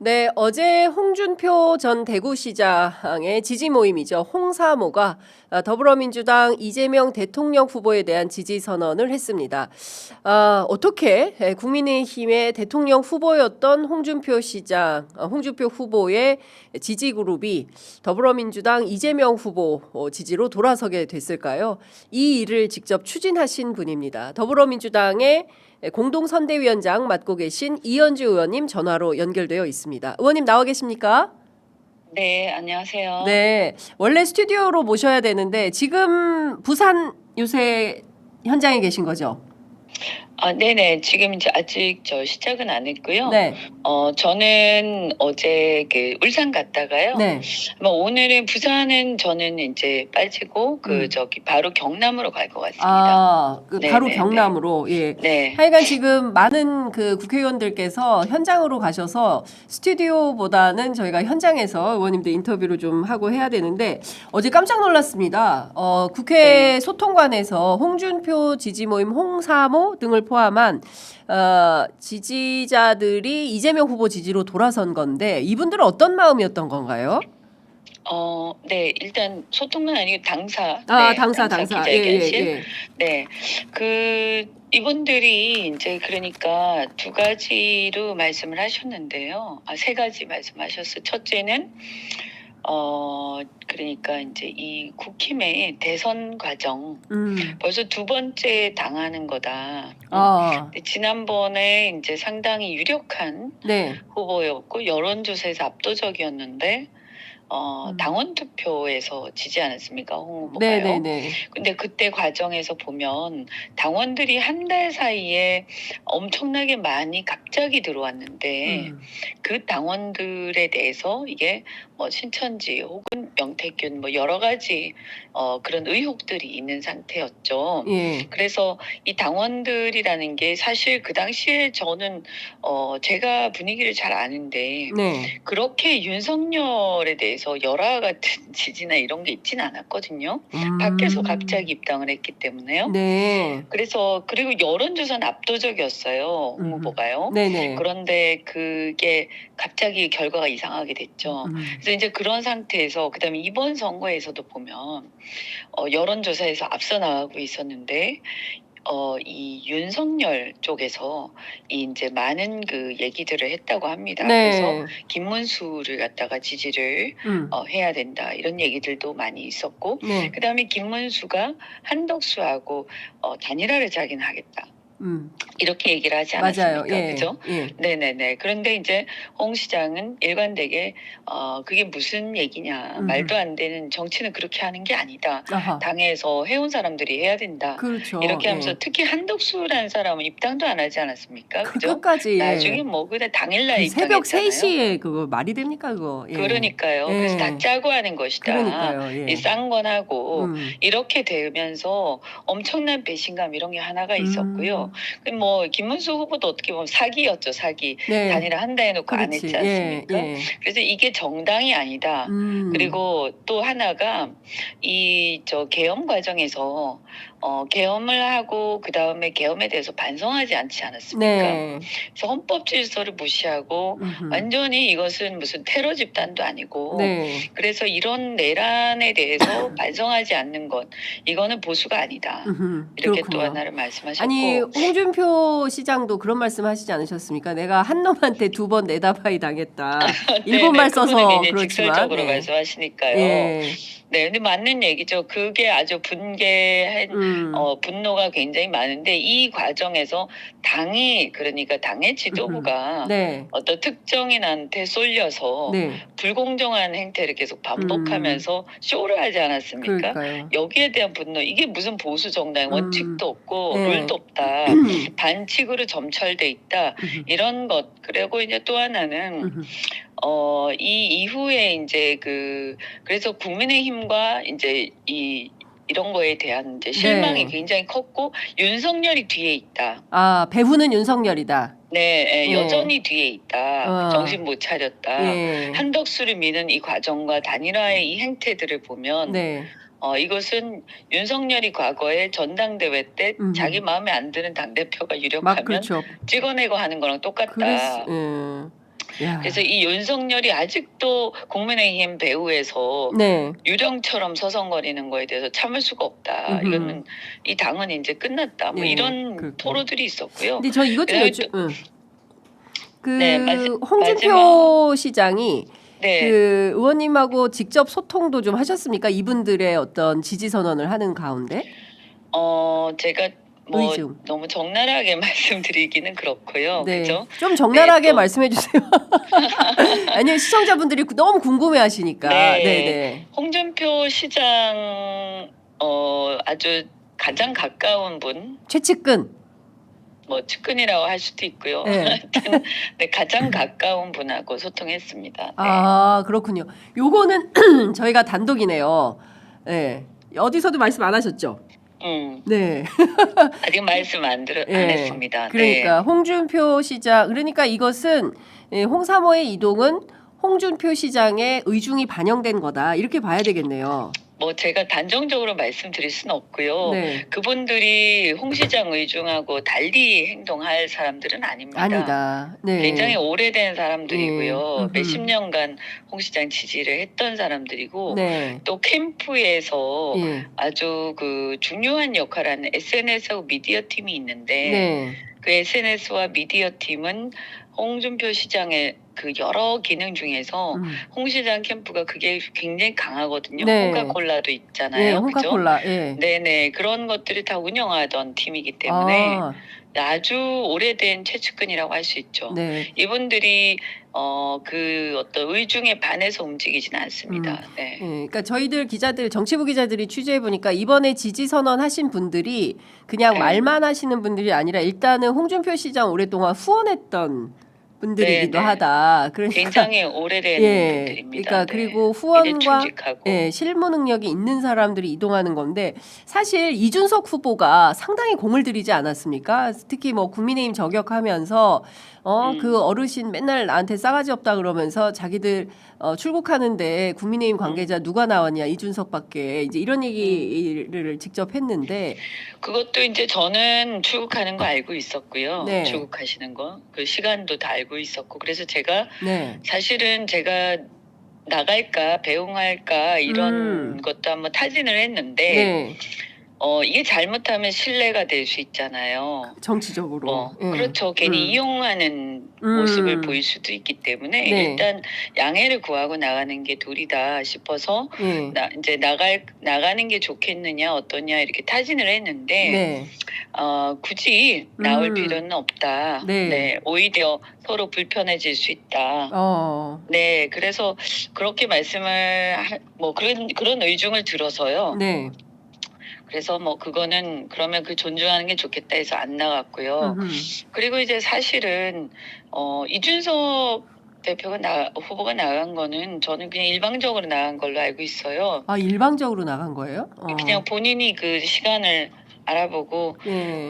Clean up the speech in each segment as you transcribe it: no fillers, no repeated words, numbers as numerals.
네, 어제 홍준표 전 대구시장의 지지 모임이죠. 홍사모가 더불어민주당 이재명 대통령 후보에 대한 지지 선언을 했습니다. 어떻게 국민의힘의 대통령 후보였던 홍준표 시장, 홍준표 후보의 지지 그룹이 더불어민주당 이재명 후보 지지로 돌아서게 됐을까요? 이 일을 직접 추진하신 분입니다. 더불어민주당의 공동선대위원장 맡고 계신 이현주 의원님 전화로 연결되어 있습니다. 의원님 나와 계십니까? 네, 안녕하세요. 네, 원래 스튜디오로 모셔야 되는데 지금 부산 요새 현장에 계신 거죠? 네네. 지금 이제 아직 시작은 안 했고요. 네, 저는 어제 울산 갔다가요. 네. 오늘은 부산은 저는 이제 빠지고 바로 경남으로 갈 것 같습니다. 바로 네네네. 경남으로. 예. 네. 하여간 지금 많은 국회의원들께서 현장으로 가셔서 스튜디오보다는 저희가 현장에서 의원님들 인터뷰를 좀 하고 해야 되는데 어제 깜짝 놀랐습니다. 국회 네. 소통관에서 홍준표 지지 모임 홍사모 등을 포함한 지지자들이 이재명 후보 지지로 돌아선 건데 이분들은 어떤 마음이었던 건가요? 네. 일단 소통은 아니고 당사. 당사. 기자회견실. 예. 네. 이분들이 이제 그러니까 두 가지로 말씀을 하셨는데요. 세 가지 말씀하셨어요. 첫째는 그러니까 이제 이 국힘의 대선 과정 벌써 두 번째 당하는 거다. 근데 지난번에 이제 상당히 유력한 네. 후보였고 여론조사에서 압도적이었는데 당원 투표에서 지지 않았습니까? 홍 후보가요. 네네네. 근데 그때 과정에서 보면 당원들이 한 달 사이에 엄청나게 많이 갑자기 들어왔는데 그 당원들에 대해서 이게 신천지 혹은 명태균 여러 가지 그런 의혹들이 있는 상태였죠. 예. 그래서 이 당원들이라는 게 사실 그 당시에 저는 제가 분위기를 잘 아는데 네. 그렇게 윤석열에 대해서 열화 같은 지지나 이런 게 있지는 않았거든요. 밖에서 갑자기 입당을 했기 때문에요. 네. 그래서 그리고 여론조사는 압도적이었어요. 홍 후보가요. 네네. 그런데 그게 갑자기 결과가 이상하게 됐죠. 그래서 이제 그런 상태에서 그다음에 이번 선거에서도 보면 여론조사에서 앞서 나가고 있었는데 이 윤석열 쪽에서 이제 많은 얘기들을 했다고 합니다. 그래서 네. 김문수를 갖다가 지지를 해야 된다 이런 얘기들도 많이 있었고, 네. 그다음에 김문수가 한덕수하고 단일화를 자기는 하겠다. 이렇게 얘기를 하지 않았습니까? 맞아요. 예. 그죠? 예. 네네네. 그런데 이제 홍 시장은 일관되게 그게 무슨 얘기냐. 말도 안 되는, 정치는 그렇게 하는 게 아니다. 아하. 당에서 해온 사람들이 해야 된다. 그렇죠. 이렇게 하면서 예. 특히 한덕수라는 사람은 입당도 안 하지 않았습니까? 그죠? 끝까지. 나중에 예. 그냥 당일날 새벽 입당했잖아요. 3시에 그거 말이 됩니까 그거? 예. 그러니까요. 예. 그래서 다 짜고 하는 것이다. 그러니까요. 예. 이 쌍권하고 이렇게 되면서 엄청난 배신감 이런 게 하나가 있었고요. 김문수 후보도 어떻게 보면 사기였죠. 사기. 네. 단일화 한다 해놓고 안 그렇지. 했지 않습니까? 예. 그래서 이게 정당이 아니다. 그리고 또 하나가 계엄 과정에서 계엄을 하고 그 다음에 계엄에 대해서 반성하지 않지 않았습니까? 네. 그래서 헌법 질서를 무시하고 완전히 이것은 무슨 테러 집단도 아니고, 네. 그래서 이런 내란에 대해서 반성하지 않는 것, 이거는 보수가 아니다. 이렇게 또 그렇군요. 하나를 말씀하셨고. 아니 홍준표 시장도 그런 말씀하시지 않으셨습니까? 내가 한 놈한테 2번 내다바이 당했다. 일본말 써서 그분은 이제 그렇지만. 직설적으로 네. 말씀하시니까요. 예. 네, 근데 맞는 얘기죠. 그게 아주 분개한 분노가 굉장히 많은데 이 과정에서 그러니까 당의 지도부가 네. 어떤 특정인한테 쏠려서 네. 불공정한 행태를 계속 반복하면서 쇼를 하지 않았습니까? 그러니까요. 여기에 대한 분노, 이게 무슨 보수 정당 원칙도 없고 네. 룰도 없다. 반칙으로 점철돼 있다. 이런 것. 그리고 이제 또 하나는 이 이후에 이제 그래서 국민의힘과 이제 이런 거에 대한 이제 실망이 네. 굉장히 컸고, 윤석열이 뒤에 있다. 배후는 윤석열이다. 네, 예. 여전히 뒤에 있다. 정신 못 차렸다. 예. 한덕수를 미는 이 과정과 단일화의 이 행태들을 보면 네. 이것은 윤석열이 과거에 전당대회 때 자기 마음에 안 드는 당대표가 유력하면 그렇죠. 찍어내고 하는 거랑 똑같다. 야. 그래서 이 윤석열이 아직도 국민의힘 배후에서 네. 유령처럼 서성거리는 거에 대해서 참을 수가 없다. 음흠. 이거는 이 당은 이제 끝났다. 뭐 예, 이런 그렇군요. 토로들이 있었고요. 근데 저 이것 좀 그다음에 여쭤, 또 그 마지막 홍준표 시장이 네. 그 의원님하고 직접 소통도 좀 하셨습니까? 이분들의 어떤 지지 선언을 하는 가운데 제가 뭐 의중. 너무 적나라하게 말씀드리기는 그렇고요. 네, 그죠? 좀 적나라하게 네, 또 말씀해 주세요. 아니요, 시청자분들이 너무 궁금해하시니까. 네. 네네. 홍준표 시장 아주 가장 가까운 분, 최측근. 뭐 측근이라고 할 수도 있고요. 네. 하여튼 네, 가장 가까운 분하고 소통했습니다. 네. 아, 그렇군요. 요거는 저희가 단독이네요. 네. 어디서도 말씀 안 하셨죠? 네. 아직 말씀 안 예. 했습니다. 그러니까 네. 홍준표 시장, 그러니까 이것은 홍사모의 이동은 홍준표 시장의 의중이 반영된 거다, 이렇게 봐야 되겠네요. 뭐 제가 단정적으로 말씀드릴 수는 없고요. 네. 그분들이 홍 시장 의중하고 달리 행동할 사람들은 아닙니다. 아니다. 네. 굉장히 오래된 사람들이고요. 예. 몇십 년간 홍 시장 지지를 했던 사람들이고 네. 또 캠프에서 예. 아주 그 중요한 역할을 하는 SNS하고 미디어 팀이 있는데 네. 그 SNS와 미디어 팀은 홍준표 시장의 그 여러 기능 중에서 홍 시장 캠프가 그게 굉장히 강하거든요. 네. 홍카콜라도 예, 있잖아요. 그죠? 홍카콜라. 예. 네네. 그런 것들을 다 운영하던 팀이기 때문에 아, 아주 오래된 최측근이라고 할 수 있죠. 네. 이분들이 그 어떤 의중에 반해서 움직이지는 않습니다. 네. 예, 그러니까 저희들 기자들, 정치부 기자들이 취재해 보니까 이번에 지지 선언하신 분들이 그냥 네. 말만 하시는 분들이 아니라 일단은 홍준표 시장 오랫동안 후원했던 분들이기도 네, 네. 하다. 그러니까 굉장히 오래된 예, 분들입니다. 그러니까 네. 그리고 이제 후원과 충직하고. 예, 실무 능력이 있는 사람들이 이동하는 건데, 사실 이준석 후보가 상당히 공을 들이지 않았습니까? 특히 뭐 국민의힘 저격하면서 그 어르신 맨날 나한테 싸가지 없다 그러면서 자기들 출국하는데 국민의힘 관계자 누가 나왔냐, 이준석밖에, 이제 이런 얘기를 직접 했는데. 그것도 이제 저는 출국하는 거 알고 있었고요. 네. 출국하시는 거. 그 시간도 다 알고 있었고. 그래서 제가 네. 사실은 제가 나갈까 배웅할까 이런 것도 한번 타진을 했는데 네. 이게 잘못하면 신뢰가 될 수 있잖아요. 정치적으로. 예. 그렇죠. 괜히 이용하는 모습을 보일 수도 있기 때문에 네. 일단 양해를 구하고 나가는 게 도리다 싶어서 예. 이제 나가는 게 좋겠느냐 어떠냐 이렇게 타진을 했는데 네. 굳이 나올 필요는 없다. 네. 네, 오히려 서로 불편해질 수 있다. 네, 그래서 그렇게 말씀을 뭐 그런 의중을 들어서요. 네. 그래서 뭐 그거는 그러면 그 존중하는 게 좋겠다 해서 안 나갔고요. 그리고 이제 사실은 이준석 후보가 나간 거는 저는 그냥 일방적으로 나간 걸로 알고 있어요. 아, 일방적으로 나간 거예요? 그냥 본인이 그 시간을 알아보고 예.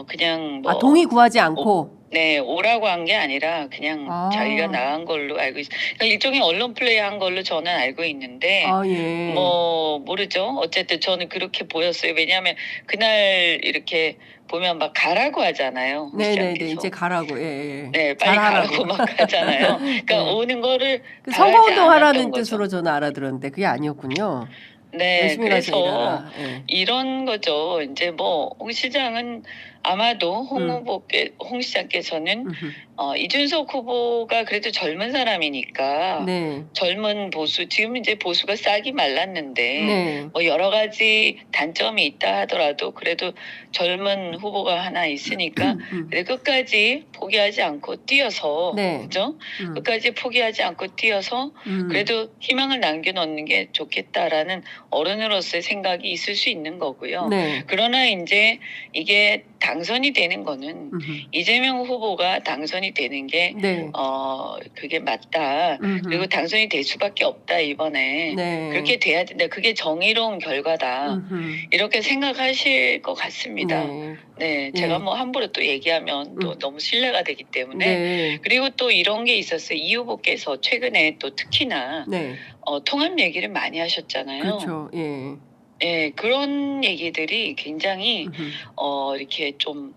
그냥 뭐 동의 구하지 않고. 네, 오라고 한 게 아니라 그냥 자기가 나간 걸로 알고 있어요. 그러니까 일종의 언론 플레이 한 걸로 저는 알고 있는데 예. 뭐 모르죠. 어쨌든 저는 그렇게 보였어요. 왜냐하면 그날 이렇게 보면 막 가라고 하잖아요. 네네네, 시장께서. 이제 가라고. 예. 네, 빨리 잘하라고. 가라고 막 하잖아요. 그러니까 네. 오는 거를 그 바라지 선거운동 하라는 않았던 거죠. 뜻으로 저는 알아들었는데 그게 아니었군요. 네, 열심히 가서 그래서 일하라. 예. 이런 거죠. 이제 뭐 홍 시장은 아마도 홍 시장께서는 이준석 후보가 그래도 젊은 사람이니까 네. 젊은 보수 지금 이제 보수가 싹이 말랐는데 네. 뭐 여러 가지 단점이 있다 하더라도 그래도 젊은 후보가 하나 있으니까 그래 끝까지 포기하지 않고 뛰어서 네. 그죠? 끝까지 포기하지 않고 뛰어서 그래도 희망을 남겨놓는 게 좋겠다라는 어른으로서의 생각이 있을 수 있는 거고요. 네. 그러나 이제 이게 당선이 되는 거는 이재명 후보가 당선이 되는 게 네. 그게 맞다. 그리고 당선이 될 수밖에 없다 이번에. 네. 그렇게 돼야 된다. 그게 정의로운 결과다. 이렇게 생각하실 것 같습니다. 네. 네, 예. 제가 뭐 함부로 또 얘기하면 또 너무 신뢰가 되기 때문에. 네. 그리고 또 이런 게 있었어요. 이 후보께서 최근에 또 특히나 네. 통합 얘기를 많이 하셨잖아요. 그렇죠. 예. 예, 그런 얘기들이 굉장히 이렇게 좀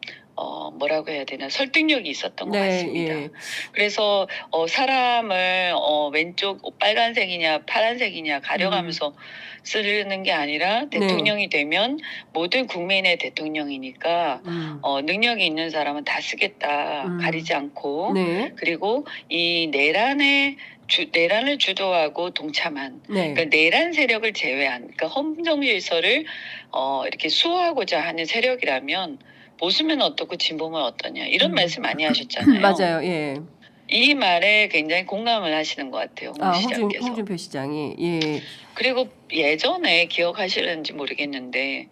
뭐라고 해야 되나 설득력이 있었던 것 네, 같습니다. 예. 그래서 사람을 왼쪽 빨간색이냐 파란색이냐 음. 가려가면서 쓰는 게 아니라 네. 대통령이 되면 모든 국민의 대통령이니까 능력이 있는 사람은 다 쓰겠다 가리지 않고 네. 그리고 이 내란을 주도하고 동참한 네. 그러니까 내란 세력을 제외한 그러니까 헌정질서를 이렇게 수호하고자 하는 세력이라면 보수면 어떻고 진보면 어떠냐 이런 말씀 많이 하셨잖아요. 맞아요. 예. 이 말에 굉장히 공감을 하시는 것 같아요, 홍 시장께서. 홍준표 시장이. 예. 그리고 예전에 기억하시는지 모르겠는데